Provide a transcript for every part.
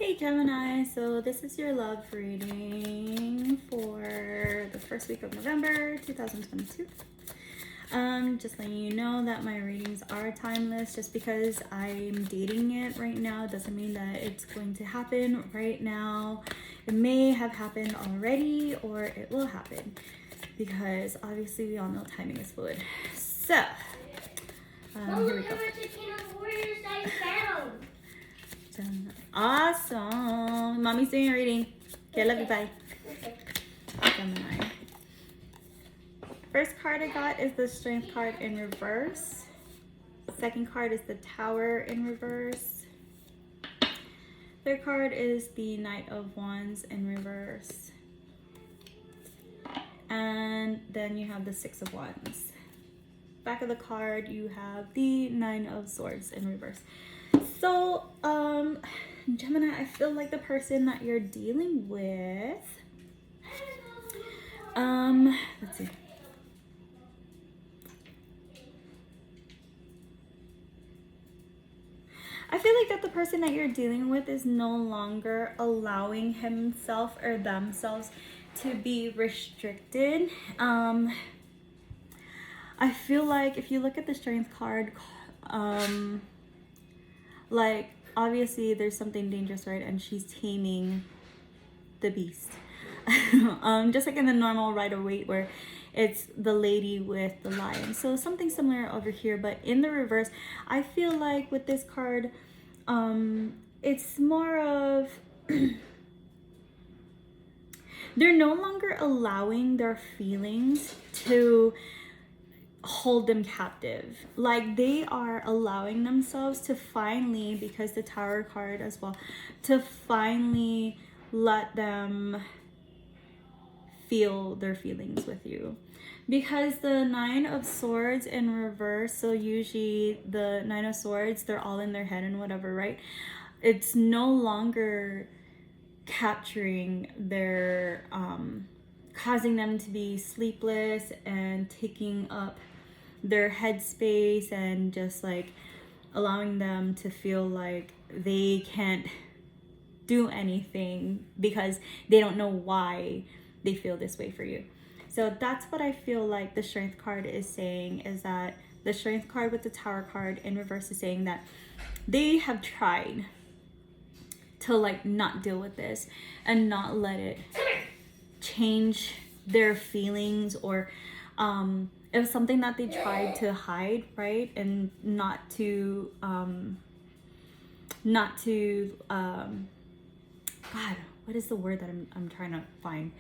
Hey Gemini, so this is your love reading for the first week of November 2022. Just letting you know that my readings are timeless. Just because I'm dating it right now doesn't mean that it's going to happen right now. It may have happened already or it will happen because obviously we all know timing is fluid. So, here we go. Awesome. Mommy's doing a reading. Okay, love you. Bye. Gemini. First card I got is the Strength card in reverse. Second card is the Tower in reverse. Third card is the Knight of Wands in reverse. And then you have the Six of Wands. Back of the card, you have the Nine of Swords in reverse. So, Gemini, I feel like the person that you're dealing with, let's see. I feel like that the person that you're dealing with is no longer allowing himself or themselves to be restricted. I feel like if you look at the Strength card, like obviously there's something dangerous, right? And she's taming the beast. Just like in the normal Rider-Waite where it's the lady with the lion. So something similar over here, but in the reverse, I feel like with this card, it's more of they're no longer allowing their feelings to hold them captive. Like they are allowing themselves to finally, because the Tower card as well, to finally let them feel their feelings with you. Because the Nine of Swords in reverse, so usually the Nine of Swords, they're all in their head and whatever, right? It's no longer capturing their causing them to be sleepless and taking up their headspace and just like allowing them to feel like they can't do anything because they don't know why they feel this way for you. So that's what I feel like the Strength card is saying, is that the Strength card with the Tower card in reverse is saying that they have tried to like not deal with this and not let it change their feelings, or it was something that they tried to hide, right? And not to God, what is the word that I'm trying to find?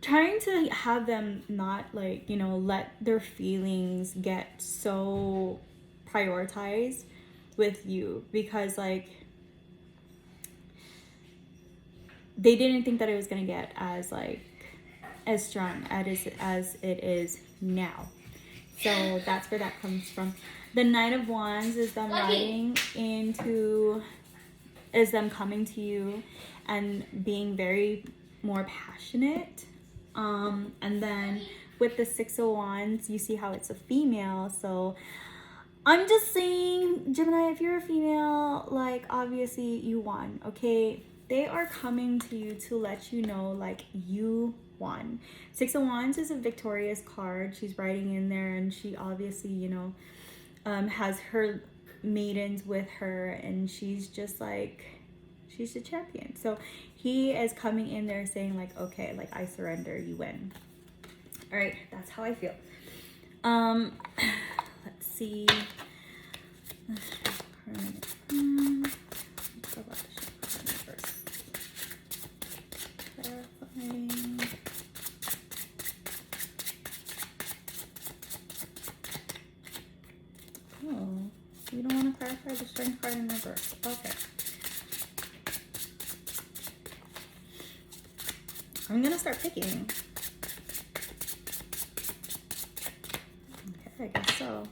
Trying to have them not like, you know, let their feelings get so prioritized with you, because like they didn't think that it was gonna get as strong as it is now. So that's where that comes from. The Knight of Wands is them coming to you and being very more passionate. And then with the Six of Wands, you see how it's a female. So I'm just saying, Gemini, if you're a female, like obviously you won, okay? They are coming to you to let you know like you won. Six of Wands is a victorious card. She's writing in there, and she obviously, you know, has her maidens with her, and she's just like, she's the champion. So he is coming in there saying like, okay, like I surrender, you win. All right, that's how I feel. Let's see. Oh, you don't want to clarify the Strength card in reverse. Okay. I'm gonna start picking. Okay, I guess so.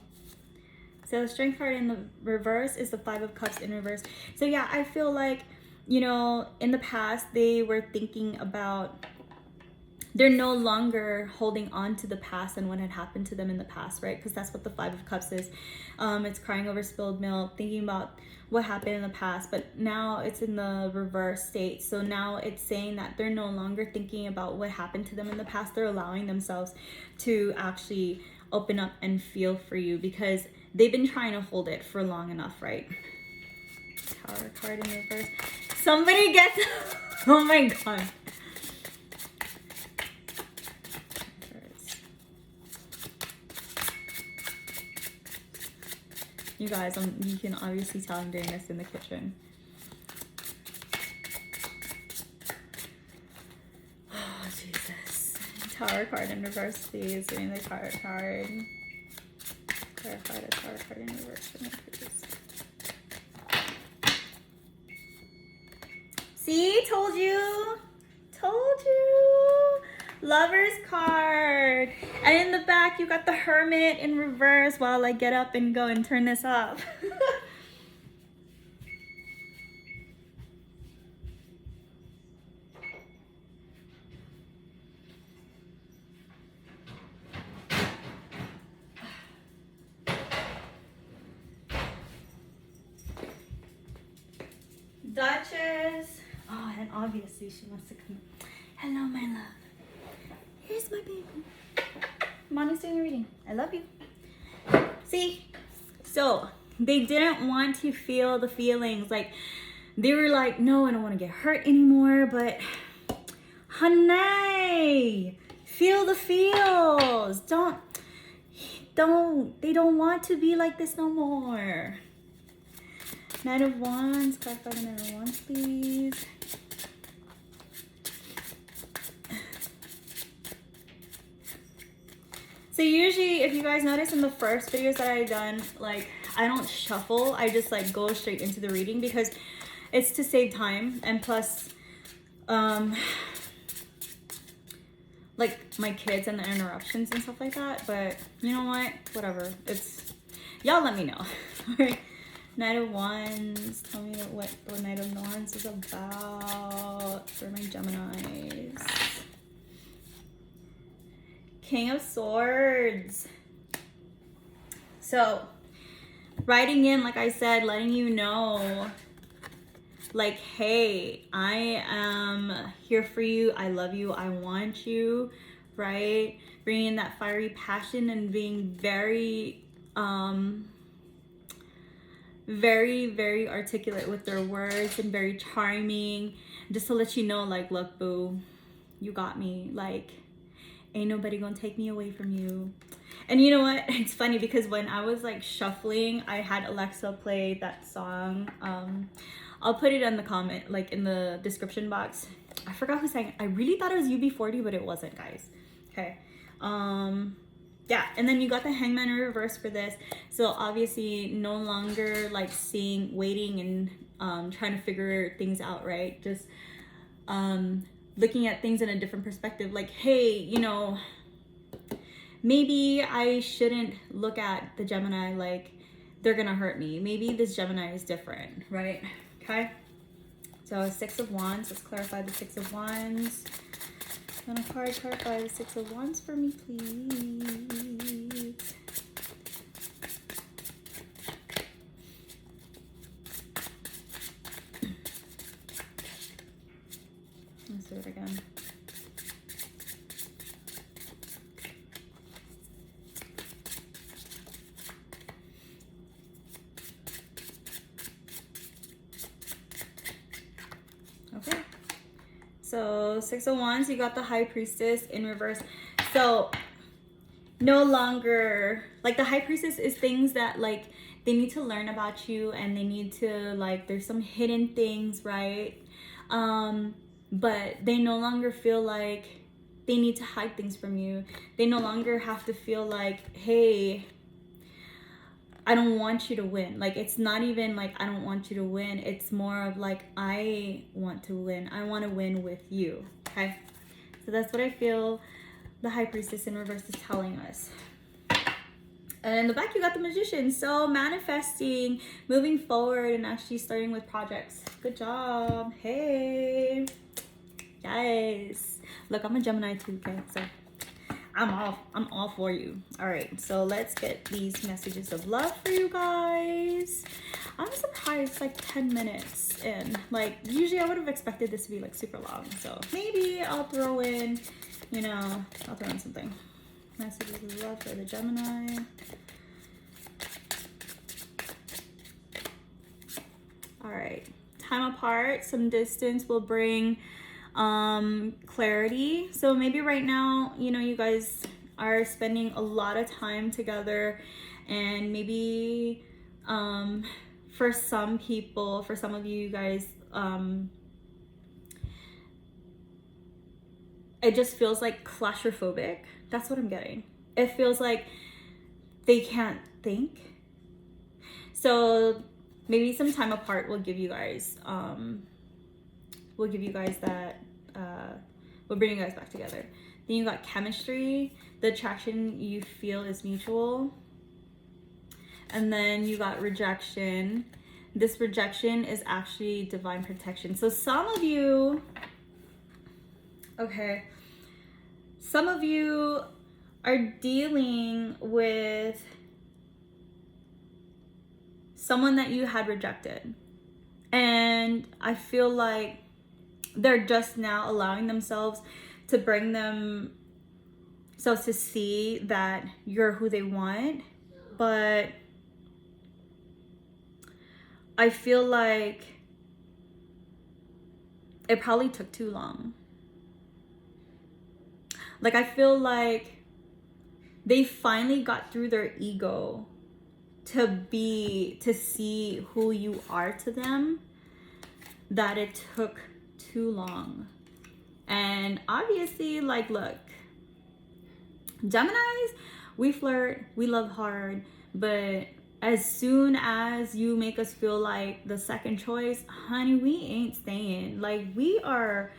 So the Strength card in the reverse is the Five of Cups in reverse. So yeah, I feel like, you know, in the past they were thinking about they're no longer holding on to the past and what had happened to them in the past, right? Because that's what the Five of Cups is. It's crying over spilled milk, thinking about what happened in the past, but now it's in the reverse state. So now it's saying that they're no longer thinking about what happened to them in the past. They're allowing themselves to actually open up and feel for you, because they've been trying to hold it for long enough, right? Tower card in reverse. Somebody gets oh my god. You guys, you can obviously tell I'm doing this in the kitchen. Oh, Jesus. Tower card in reverse, please. Doing the tower card. Clarify the tower card in reverse for me, please. See? Told you. Told you. Lover's card. And in the back, you got the Hermit in reverse while I get up and go and turn this off. Duchess. Oh, and obviously she wants to come. Hello, my love. Here's my baby. Mommy's doing a reading. I love you. See? So, they didn't want to feel the feelings. Like, they were like, no, I don't want to get hurt anymore. But, honey, feel the feels. They don't want to be like this no more. Knight of Wands. Clarify the Knight of Wands, please. So usually, if you guys notice in the first videos that I've done, like, I don't shuffle. I just, like, go straight into the reading because it's to save time. And plus, like, my kids and the interruptions and stuff like that. But you know what? Whatever. Y'all let me know. All right. Knight of Wands. Tell me what the Knight of Wands is about for my Geminis. King of Swords. So, writing in, like I said, letting you know, like, hey, I am here for you. I love you. I want you, right? Bringing in that fiery passion and being very, very, very articulate with their words and very charming. Just to let you know, like, look, boo, you got me. Like, ain't nobody gonna take me away from you. And you know what? It's funny because when I was like shuffling, I had Alexa play that song. I'll put it in the comment, like in the description box. I forgot who sang it. I really thought it was UB40, but it wasn't, guys. Okay. Yeah, and then you got the Hangman in reverse for this. So obviously no longer like waiting and trying to figure things out, right? Just looking at things in a different perspective. Like, hey, you know, maybe I shouldn't look at the Gemini like they're gonna hurt me. Maybe this Gemini is different, right? Okay. So Six of Wands. Let's clarify the Six of Wands. And a card clarify the Six of Wands for me, please. Let's do it again. Okay. So Six of Wands, you got the High Priestess in reverse. So no longer, like, the High Priestess is things that like they need to learn about you, and they need to, like, there's some hidden things, right? But they no longer feel like they need to hide things from you. They no longer have to feel like, hey, I don't want you to win. Like, it's not even like I don't want you to win. It's more of like, I want to win. I want to win with you. Okay. So that's what I feel the High Priestess in reverse is telling us. And in the back, you got the Magician. So manifesting, moving forward, and actually starting with projects. Good job. Hey. Yes. Look, I'm a Gemini too, okay? So I'm all for you. All right, so let's get these messages of love for you guys. I'm surprised, like 10 minutes in. Like, usually I would have expected this to be like super long. So maybe I'll throw in, I'll throw in something. Messages of love for the Gemini. All right, time apart, some distance will bring clarity. So maybe right now, you guys are spending a lot of time together, and maybe for some people, for some of you guys, it just feels like claustrophobic. That's what I'm getting. It feels like they can't think. So maybe some time apart will give you guys that, will bring you guys back together. Then you got chemistry. The attraction you feel is mutual. And then you got rejection. This rejection is actually divine protection. So some of you are dealing with someone that you had rejected. And I feel like they're just now allowing themselves to bring themselves to see that you're who they want. But I feel like it probably took too long. Like, I feel like they finally got through their ego to see who you are to them, that it took too long. And obviously, like, look, Geminis, we flirt, we love hard, but as soon as you make us feel like the second choice, honey, we ain't staying. Like, we're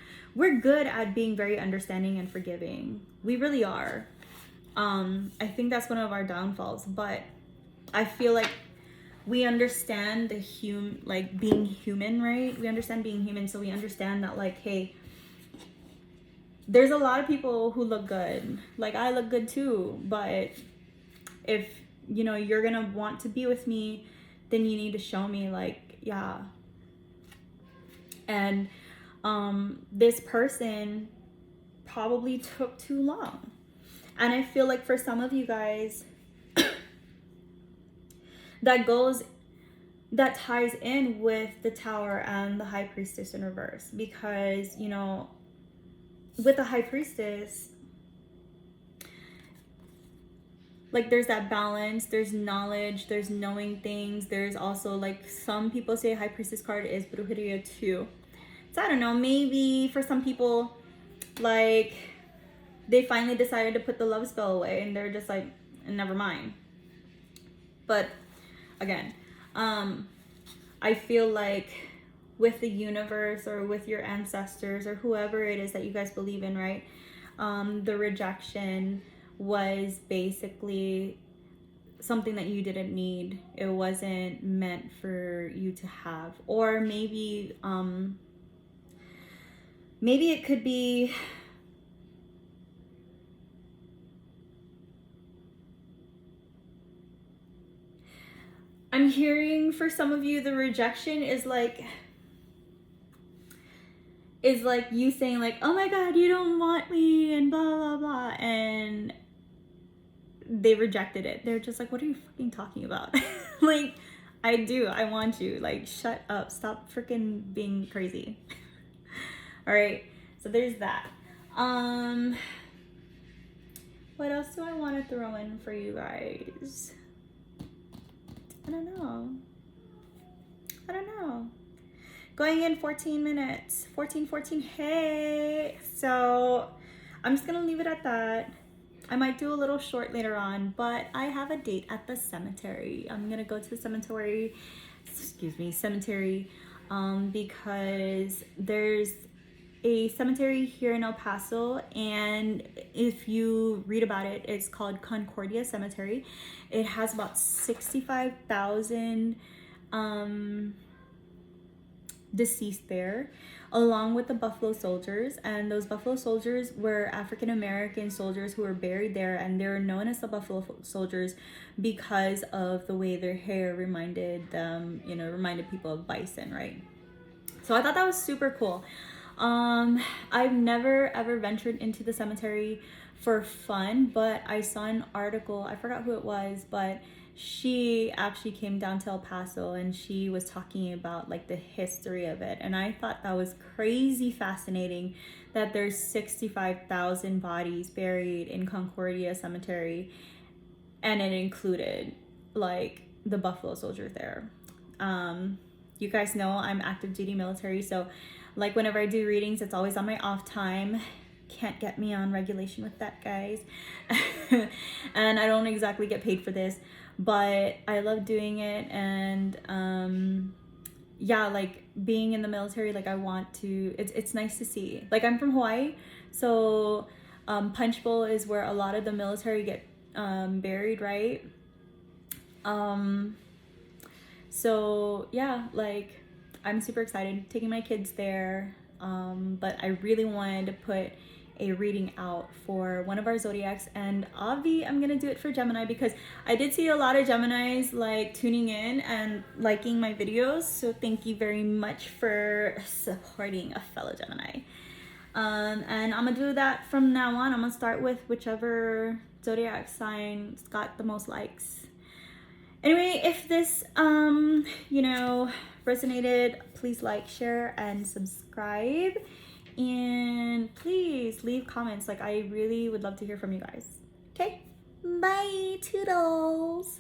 good at being very understanding and forgiving. We really are. I think that's one of our downfalls, but I feel like we understand being human, right? We understand being human, so we understand that, like, hey, there's a lot of people who look good. Like, I look good too, but if, you're gonna want to be with me, then you need to show me, like, yeah. And this person probably took too long. And I feel like for some of you guys, that ties in with the Tower and the High Priestess in reverse. Because, with the High Priestess, like, there's that balance, there's knowledge, there's knowing things. There's also, like, some people say High Priestess card is Brujeria too. So I don't know, maybe for some people, like, they finally decided to put the love spell away and they're just like, never mind. But again, I feel like with the universe or with your ancestors or whoever it is that you guys believe in, right? The rejection was basically something that you didn't need. It wasn't meant for you to have. Or maybe it could be I'm hearing for some of you the rejection is like you saying, like, oh my god, you don't want me and blah blah blah, and they rejected it. They're just like, what are you fucking talking about? Like, I want you. Like, shut up, stop freaking being crazy. All right, so there's that. What else do I want to throw in for you guys? I don't know. Going in 14 minutes. 14. Hey. So I'm just going to leave it at that. I might do a little short later on, but I have a date at the cemetery. I'm going to go to the cemetery, because there's a cemetery here in El Paso, and if you read about it, it's called Concordia Cemetery. It has about 65,000 deceased there, along with the Buffalo Soldiers. And those Buffalo Soldiers were African American soldiers who were buried there, and they were known as the Buffalo Soldiers because of the way their hair reminded them, you know, reminded people of bison, right? So I thought that was super cool. I've never ever ventured into the cemetery for fun, but I saw an article, I forgot who it was, but she actually came down to El Paso and she was talking about like the history of it. And I thought that was crazy fascinating that there's 65,000 bodies buried in Concordia Cemetery, and it included like the Buffalo Soldier there. You guys know I'm active duty military, so like whenever I do readings, it's always on my off time. Can't get me on regulation with that, guys. And I don't exactly get paid for this, but I love doing it. And yeah, like being in the military, like I want to, it's nice to see. Like I'm from Hawaii, so Punch Bowl is where a lot of the military get buried, right? So yeah, like I'm super excited taking my kids there. But I really wanted to put a reading out for one of our zodiacs, and Avi, I'm gonna do it for Gemini because I did see a lot of Geminis like tuning in and liking my videos. So thank you very much for supporting a fellow Gemini. And I'm gonna do that from now on. I'm gonna start with whichever zodiac sign got the most likes. Anyway, if this you know, resonated, please like, share, and subscribe, and please leave comments. Like I really would love to hear from you guys. Okay, bye, toodles.